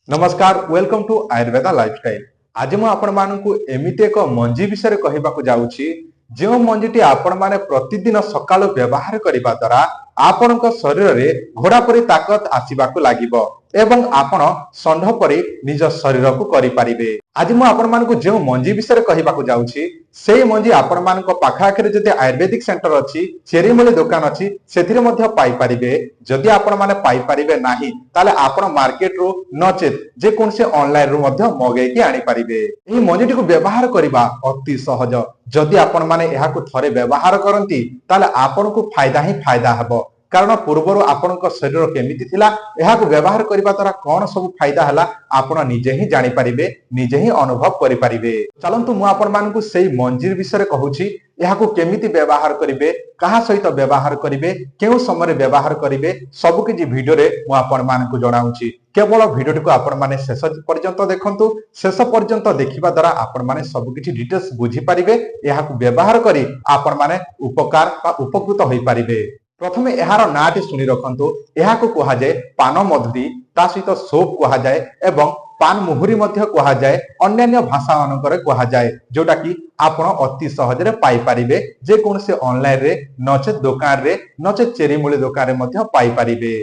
नमस्कार welcome to Ayurveda lifestyle. आज मु आपण मानकु एमिति एक मंजी विषय कहबाकू जाउछि जो मंजीटी आपण माने प्रतिदिन सकाळ व्यवहार करिबा द्वारा आपणक शरीर रे घोड़ा परि ताकत आसीबाकू लागिबो एवं आपण षंढ परि निज शरीर को करि पारिबे। आज मु आपण मानकु जो मंजी विषय कहबाकू जाउछि सेही मंजी आपण मानक पाखाखरे जदि आयुर्वेदिक सेंटर अछि चेरीमूली दुकान अछि सेथिरे मध्ये पाई पारिबे। जदि आपण माने पाई पारिबे नाही ताले आपण मार्केट रो नचेत जे कोनसे ऑनलाइन रो मध्ये मगै के आनी पारिबे। एही मंजीटी को व्यवहार करिबा अति सहज। जदि आपण माने एहा को थरे व्यवहार करंती ताले आपण को फायदा ही फायदा हबो। कारण पूर्वर आपणक शरीर केमिति थिला एहा को व्यवहार करिबा द्वारा कोन सब फायदा हला आपण निजे ही जानि पारिबे, निजे ही अनुभव करि पारिबे। चलंतु मु आपण मानकु सेही मंजीर विषय कहूछि एहा को केमिति व्यवहार करिबे, कहा सहित व्यवहार करिबे, केउ समय व्यवहार करिबे, सब किछि वीडियो रे मु आपण मानकु जणाउछि। केवल वीडियो को आपण माने शेष पर्यंत देखंतु। शेष पर्यंत देखिबा द्वारा आपण माने सब किछि डिटेल्स बुझी पारिबे। एहा को व्यवहार करी आपण माने उपकार बा उपकृत होई पारिबे। प्रथमे एहार नाटी सुनी रखंतु। एहा को कहा जाय पान मधुरी, ता सहित सोप कहा जाय एवं पान मुहुरी मध्य कहा जाय, अन्य भाषा मानकर कहा जाय, जोटा कि आपण अति सहज रे पाई पारिबे जे कोन से ऑनलाइन रे नचे दुकान रे नचे चेरीमूली दुकान रे मध्य पाई पारिबे।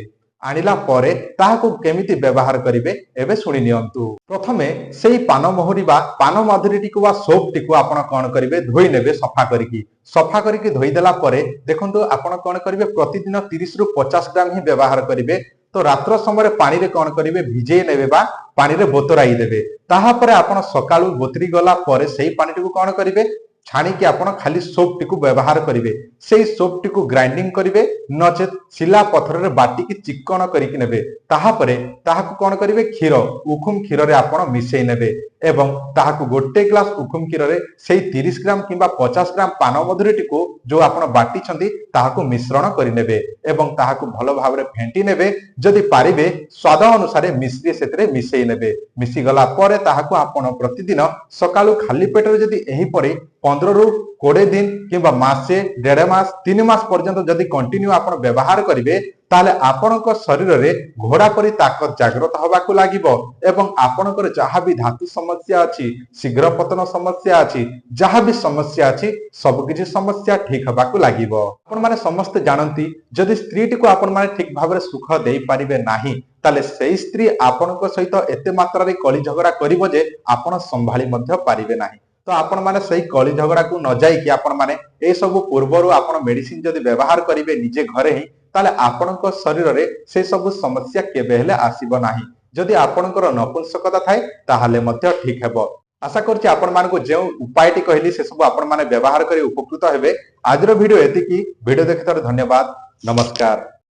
आनिला परे ताहाको केमिति व्यवहार करिवे एबे सुनि नियंतु। प्रथमे सेही पान मोहरी बा पान माधुरी टिकु बा सोप टिकु आपण कोन करिवे धोई नेबे सफा करिकी धोई देला परे देखंतु आपण कोन करिवे प्रतिदिन 30 रु 50 ग्राम ही व्यवहार करिवे। तो रात्र समय पानी रे कोन करिवे भिजे नेबे बा पानी रे बोतराई देबे। ताहा परे आपण सकाळु बोतरी गला परे सेही पानी टिकु कोन करिवे छाणी कि आपण खाली सोप टिकु व्यवहार करिवे। सेही सोप टिकु ग्राइंडिंग करिवे नचेत शिला पत्थर रे बाटी की चिकन करिकि नेबे। ताहा परे ताहाकु कोन करिवे क्षीर उखुम क्षीर रे आपण मिसेई नेबे एवं ताहाकु गोटे ग्लास उखुम क्षीर रे सेही 30 ग्राम किबा 50 ग्राम पान मधुरी टिकु जो आपण बाटी छंती ताहाकु मिश्रण करि नेबे एवं ताहाकु भलो भाबरे फेंटी नेबे। जदि पारिबे स्वाद अनुसार मिश्री सेतरे मिसेई नेबे। मिसी गला परे ताहाकु आपण प्रतिदिन सकाळु खाली पेट रे जदि एही परे 15 रु 20 दिन किबा मासे 1.5 मास 3 मास पर्यंत जदि कंटिन्यू आपण व्यवहार करिवे ताले आपणक शरीर रे घोड़ा परि ताकत जागृत हबाकू लागिबो एवं आपणकर जहा भी धातु समस्या अछि, शीघ्र पतन समस्या अछि, जहा भी समस्या अछि सब किछि समस्या ठीक हबाकू लागिबो। आपण माने समस्त जानंती जदि स्त्री टी को आपण माने ठीक भाबरे सुख देई पारिबे नाही ताले सेही स्त्री आपणक सहित एते मात्रा रे कली झगड़ा करिवो जे आपण संभाली मध्य पारिबे नाही। तो आपण माने सही कली झगड़ा को न जाई कि आपण माने ए सब पूर्वरु आपण मेडिसिन जदि व्यवहार करिवे निजे घरे ही ताले आपणक शरीर रे से सब समस्या केबे हेले आसीबो नाही। जदि आपणकर नपुंसकता थाए ताहाले मध्य ठीक हेबो। आशा करछि आपण मानको जे उपायटी कहली से सब आपण माने व्यवहार करी उपकृत हेबे। आजरो वीडियो एतिकी। वीडियो देखिथार धन्यवाद। नमस्कार।